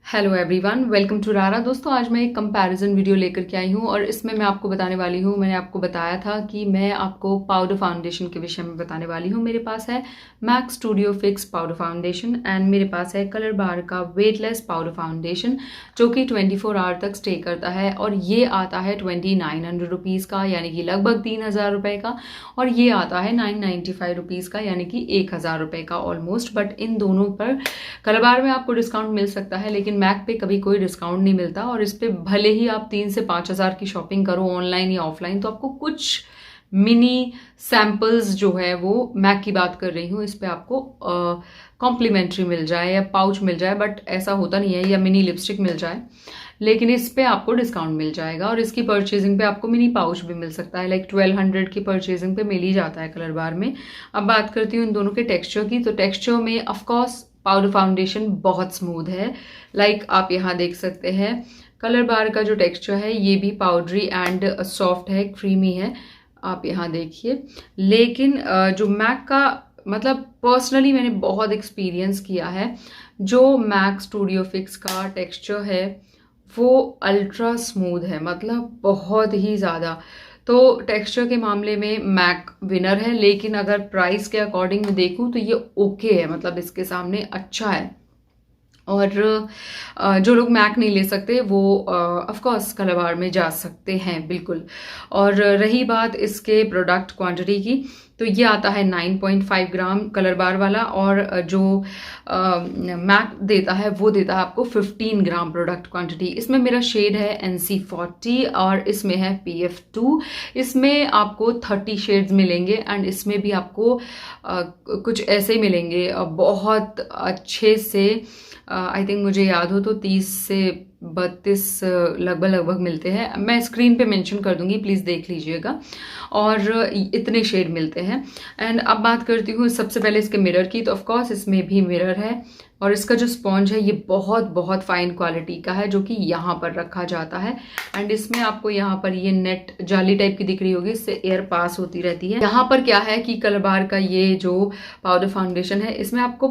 Hello everyone, welcome to रारा। दोस्तों, आज मैं एक कंपैरिजन वीडियो लेकर के आई हूँ और इसमें मैं आपको बताने वाली हूँ, मैंने आपको बताया था कि मैं आपको पाउडर फाउंडेशन के विषय में बताने वाली हूँ। मेरे पास है Mac Studio Fix powder foundation and मेरे पास है कलर बार का वेटलेस पाउडर फाउंडेशन जो कि 24 आवर तक स्टे करता है और ये आता है 2900 रुपीज़ का, यानी कि लगभग 3000 रुपये का, और ये आता है 995 रुपीज़ का, यानी कि 1000 रुपये का ऑलमोस्ट। बट इन दोनों पर कलर बार में आपको डिस्काउंट मिल सकता है, लेकिन मैक पे कभी कोई डिस्काउंट नहीं मिलता। और इस पे भले ही आप 3 से 5000 की शॉपिंग करो ऑनलाइन या ऑफलाइन, तो आपको कुछ मिनी सैम्पल्स जो है वो, मैक की बात कर रही हूँ, इस पे आपको कॉम्प्लीमेंट्री मिल जाए या पाउच मिल जाए, बट ऐसा होता नहीं है, या मिनी लिपस्टिक मिल जाए, लेकिन इस पे आपको डिस्काउंट मिल जाएगा। और इसकी परचेजिंग पे आपको मिनी पाउच भी मिल सकता है, लाइक 1200 की परचेजिंग पे मिल ही जाता है कलर बार में। अब बात करती हूँ इन दोनों के टेक्सचर की, तो टेक्सचर में ऑफकोर्स पाउडर फाउंडेशन बहुत स्मूथ है। लाइक आप यहाँ देख सकते हैं कलर बार का जो टेक्सचर है ये भी पाउडरी एंड सॉफ्ट है, क्रीमी है, आप यहाँ देखिए। लेकिन जो मैक का, मतलब पर्सनली मैंने बहुत एक्सपीरियंस किया है, जो मैक स्टूडियो फिक्स का टेक्सचर है वो अल्ट्रा स्मूथ है, मतलब बहुत ही ज़्यादा। तो टेक्सचर के मामले में मैक विनर है, लेकिन अगर प्राइस के अकॉर्डिंग में देखूं तो ये ओके है, मतलब इसके सामने अच्छा है। और जो लोग मैक नहीं ले सकते वो ऑफ कोर्स कलर बार में जा सकते हैं, बिल्कुल। और रही बात इसके प्रोडक्ट क्वांटिटी की, तो ये आता है 9.5 ग्राम कलर बार वाला, और जो मैक देता है वो देता है आपको 15 ग्राम प्रोडक्ट क्वांटिटी। इसमें मेरा शेड है NC40 और इसमें है PF2। इसमें आपको 30 शेड्स मिलेंगे एंड इसमें भी आपको कुछ ऐसे ही मिलेंगे बहुत अच्छे से। आई थिंक मुझे याद हो तो 30 से 32 लगभग मिलते हैं। मैं स्क्रीन पे मेंशन कर दूंगी, प्लीज़ देख लीजिएगा। और इतने शेड मिलते हैं। एंड अब बात करती हूँ सबसे पहले इसके मिरर की, तो ऑफकोर्स इसमें भी मिरर है और इसका जो स्पॉन्ज है ये बहुत फाइन क्वालिटी का है, जो कि यहाँ पर रखा जाता है। एंड इसमें आपको यहाँ पर ये नेट जाली टाइप की दिख रही होगी, इससे एयर पास होती रहती है। यहाँ पर क्या है कि कलर बार का ये जो पाउडर फाउंडेशन है इसमें आपको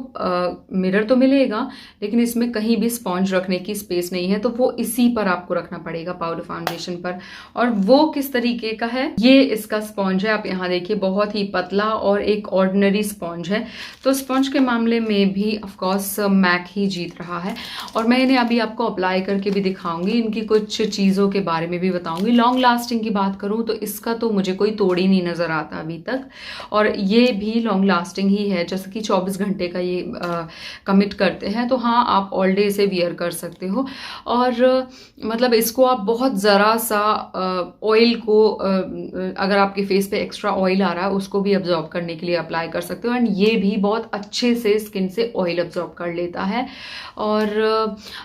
मिरर तो मिलेगा, लेकिन इसमें कहीं भी स्पॉन्ज रखने की स्पेस नहीं है, तो वो इसी पर आपको रखना पड़ेगा, पाउडर फाउंडेशन पर। और वो किस तरीके का है, ये इसका स्पॉन्ज है, आप यहाँ देखिए, बहुत ही पतला और एक ऑर्डिनरी स्पॉन्ज है। तो स्पॉन्ज के मामले में भी ऑफकोर्स मैक ही जीत रहा है। और मैं इन्हें अभी आपको अप्लाई करके भी दिखाऊंगी, इनकी कुछ चीज़ों के बारे में भी बताऊंगी। लॉन्ग लास्टिंग की बात करूं तो इसका तो मुझे कोई तोड़ ही नहीं नज़र आता अभी तक, और ये भी लॉन्ग लास्टिंग ही है, जैसे कि 24 घंटे का ये कमिट करते हैं। तो हाँ, आप ऑल डे इसे वियर कर सकते हो। और मतलब इसको आप बहुत ज़रा सा ऑयल को, अगर आपके फेस पे एक्स्ट्रा ऑयल आ रहा है उसको भी अब्जॉर्ब करने के लिए अप्लाई कर सकते हो। एंड ये भी बहुत अच्छे से स्किन से ऑयल अब्जॉर्ब कर लेता है। और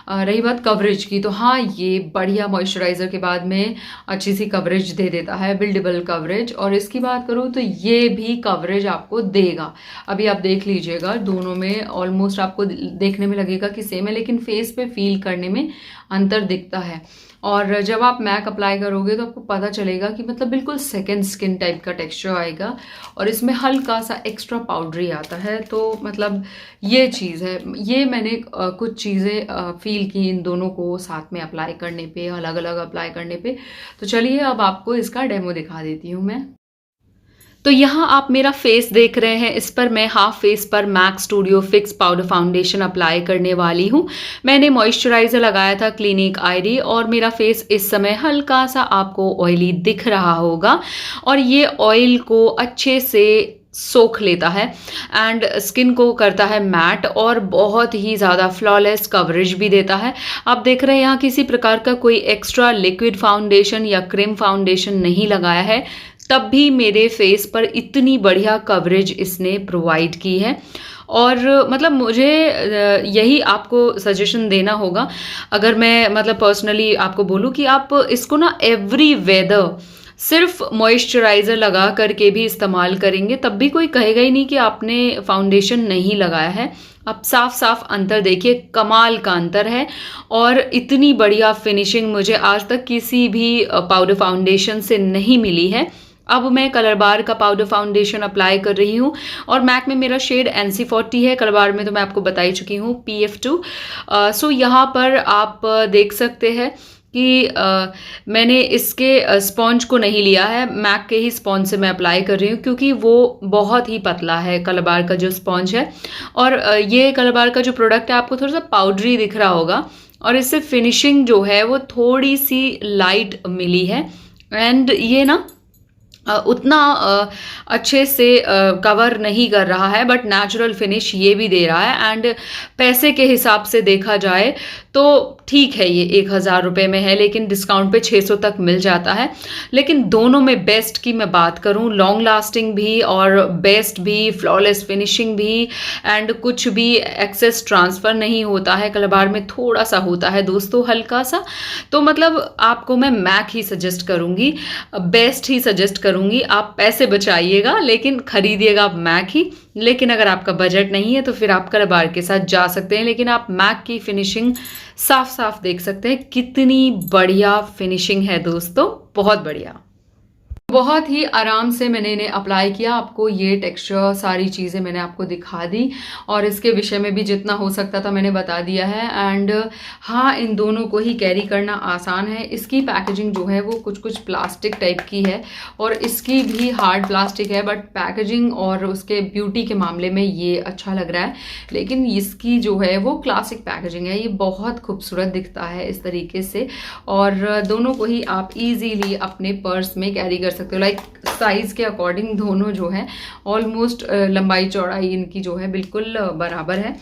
रही बात कवरेज की, तो हाँ, ये बढ़िया मॉइस्चराइज़र के बाद में अच्छी सी कवरेज दे देता है, बिल्डेबल कवरेज। और इसकी बात करूँ तो ये भी कवरेज आपको देगा। अभी आप देख लीजिएगा, दोनों में ऑलमोस्ट आपको देखने में लगेगा कि सेम है, लेकिन फेस पे फील करने में अंतर दिखता है। और जब आप मैक अप्लाई करोगे तो आपको पता चलेगा कि मतलब बिल्कुल सेकंड स्किन टाइप का टेक्सचर आएगा, और इसमें हल्का सा एक्स्ट्रा पाउडरी आता है। तो मतलब ये चीज़ है, ये मैंने कुछ चीज़ें फील की इन दोनों को साथ में अप्लाई करने पे, अलग अलग अप्लाई करने पे। तो चलिए अब आपको इसका डेमो दिखा देती हूँ मैं। तो यहाँ आप मेरा फेस देख रहे हैं, इस पर मैं हाफ फेस पर Mac Studio Fix powder foundation apply करने वाली हूँ। मैंने मॉइस्चराइज़र लगाया था क्लिनिक आईडी, और मेरा फेस इस समय हल्का सा आपको ऑयली दिख रहा होगा, और ये ऑयल को अच्छे से सोख लेता है एंड स्किन को करता है मैट, और बहुत ही ज़्यादा फ्लॉलेस कवरेज भी देता है। आप देख रहे हैं यहाँ किसी प्रकार का कोई एक्स्ट्रा लिक्विड फाउंडेशन या क्रीम फाउंडेशन नहीं लगाया है, तब भी मेरे फेस पर इतनी बढ़िया कवरेज इसने प्रोवाइड की है। और मतलब मुझे यही आपको सजेशन देना होगा, अगर मैं मतलब पर्सनली आपको बोलूँ कि आप इसको ना एवरी वेदर सिर्फ मॉइस्चराइज़र लगा करके भी इस्तेमाल करेंगे, तब भी कोई कहेगा ही नहीं कि आपने फाउंडेशन नहीं लगाया है। आप साफ साफ अंतर देखिए, कमाल का अंतर है। और इतनी बढ़िया फिनिशिंग मुझे आज तक किसी भी पाउडर फाउंडेशन से नहीं मिली है। अब मैं कलर बार का पाउडर फाउंडेशन अप्लाई कर रही हूँ और मैक में मेरा शेड NC40 है, कलर बार में तो मैं आपको बता ही चुकी हूँ PF2। सो यहाँ पर आप देख सकते हैं कि मैंने इसके स्पॉन्ज को नहीं लिया है, मैक के ही स्पॉन्ज से मैं अप्लाई कर रही हूँ क्योंकि वो बहुत ही पतला है कलर बार का जो स्पॉन्ज है। और ये कलर बार का जो प्रोडक्ट है आपको थोड़ा सा पाउडरी दिख रहा होगा और इससे फिनिशिंग जो है वो थोड़ी सी लाइट मिली है। एंड ये ना उतना अच्छे से कवर नहीं कर रहा है, बट नेचुरल फिनिश ये भी दे रहा है। एंड पैसे के हिसाब से देखा जाए तो ठीक है, ये 1000 रुपये में है लेकिन डिस्काउंट पे 600 तक मिल जाता है। लेकिन दोनों में बेस्ट की मैं बात करूं, लॉन्ग लास्टिंग भी और बेस्ट भी, फ्लॉलेस फिनिशिंग भी, एंड कुछ भी एक्सेस ट्रांसफ़र नहीं होता है। कलर बार में थोड़ा सा होता है दोस्तों, हल्का सा। तो मतलब आपको मैं मैक ही सजेस्ट करूँगी, बेस्ट ही सजेस्ट करूँगी। आप पैसे बचाइएगा लेकिन खरीदिएगा आप मैक ही। लेकिन अगर आपका बजट नहीं है तो फिर आप कलर बार के साथ जा सकते हैं। लेकिन आप मैक की फिनिशिंग साफ साफ देख सकते हैं, कितनी बढ़िया फिनिशिंग है दोस्तों, बहुत बढ़िया। बहुत ही आराम से मैंने इन्हें अप्लाई किया। आपको ये टेक्सचर सारी चीज़ें मैंने आपको दिखा दी और इसके विषय में भी जितना हो सकता था मैंने बता दिया है। एंड हाँ, इन दोनों को ही कैरी करना आसान है। इसकी पैकेजिंग जो है वो कुछ कुछ प्लास्टिक टाइप की है और इसकी भी हार्ड प्लास्टिक है, बट पैकेजिंग और उसके ब्यूटी के मामले में ये अच्छा लग रहा है। लेकिन इसकी जो है वो क्लासिक पैकेजिंग है, ये बहुत खूबसूरत दिखता है इस तरीके से। और दोनों को ही आप ईजीली अपने पर्स में कैरी कर सकते हो। लाइक साइज के अकॉर्डिंग दोनों जो है ऑलमोस्ट लंबाई चौड़ाई इनकी जो है बिल्कुल बराबर है।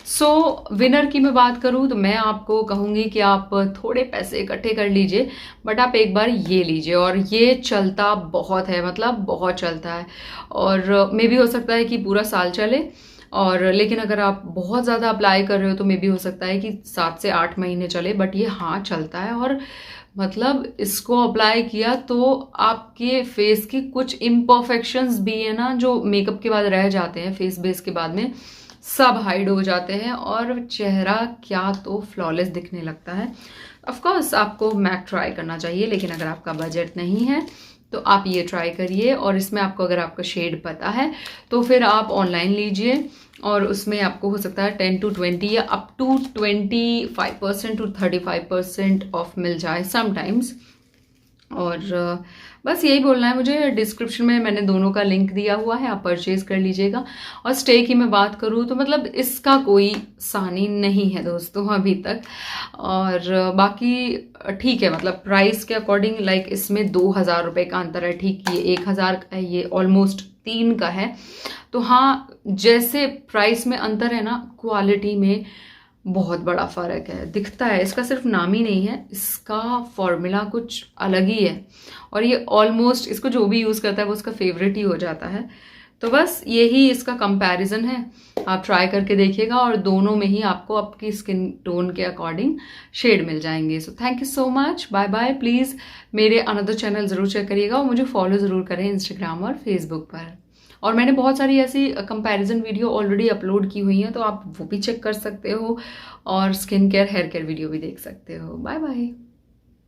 सो विनर की मैं बात करूं तो मैं आपको कहूंगी कि आप थोड़े पैसे इकट्ठे कर लीजिए, बट आप एक बार ये लीजिए। और ये चलता बहुत है, मतलब बहुत चलता है, और मे भी हो सकता है कि पूरा साल चले। और लेकिन अगर आप बहुत ज़्यादा अप्लाई कर रहे हो तो मे भी हो सकता है कि 7 से 8 महीने चले, बट ये हाँ चलता है। और मतलब इसको अप्लाई किया तो आपके फेस की कुछ इम्परफेक्शंस भी है ना, जो मेकअप के बाद रह जाते हैं फेस बेस के बाद में, सब हाइड हो जाते हैं और चेहरा क्या तो फ्लॉलेस दिखने लगता है। ऑफ कोर्स आपको मैक ट्राई करना चाहिए, लेकिन अगर आपका बजट नहीं है तो आप ये ट्राई करिए। और इसमें आपको अगर आपका शेड पता है तो फिर आप ऑनलाइन लीजिए और उसमें आपको हो सकता है 10 to 20 या अप टू 25% to 35% ऑफ मिल जाए समटाइम्स। और बस यही बोलना है मुझे। डिस्क्रिप्शन में मैंने दोनों का लिंक दिया हुआ है, आप परचेज कर लीजिएगा। और स्टे की मैं बात करूँ तो मतलब इसका कोई सानी नहीं है दोस्तों अभी तक। और बाकी ठीक है, मतलब प्राइस के अकॉर्डिंग लाइक इसमें 2000 रुपये का अंतर है। ठीक, ये 1000 का है, ये ऑलमोस्ट 3 का है। तो हाँ, जैसे प्राइस में अंतर है ना, क्वालिटी में बहुत बड़ा फर्क है, दिखता है। इसका सिर्फ नाम ही नहीं है, इसका फॉर्मूला कुछ अलग ही है। और ये ऑलमोस्ट इसको जो भी यूज़ करता है वो उसका फेवरेट ही हो जाता है। तो बस यही इसका कंपैरिजन है, आप ट्राई करके देखिएगा और दोनों में ही आपको आपकी स्किन टोन के अकॉर्डिंग शेड मिल जाएंगे। So thank you so much, bye bye. Please मेरे अनदर चैनल ज़रूर चेक करिएगा और मुझे फॉलो ज़रूर करें इंस्टाग्राम और फेसबुक पर। और मैंने बहुत सारी ऐसी कंपैरिजन वीडियो ऑलरेडी अपलोड की हुई हैं, तो आप वो भी चेक कर सकते हो और skin care hair care video भी देख सकते हो। Bye bye.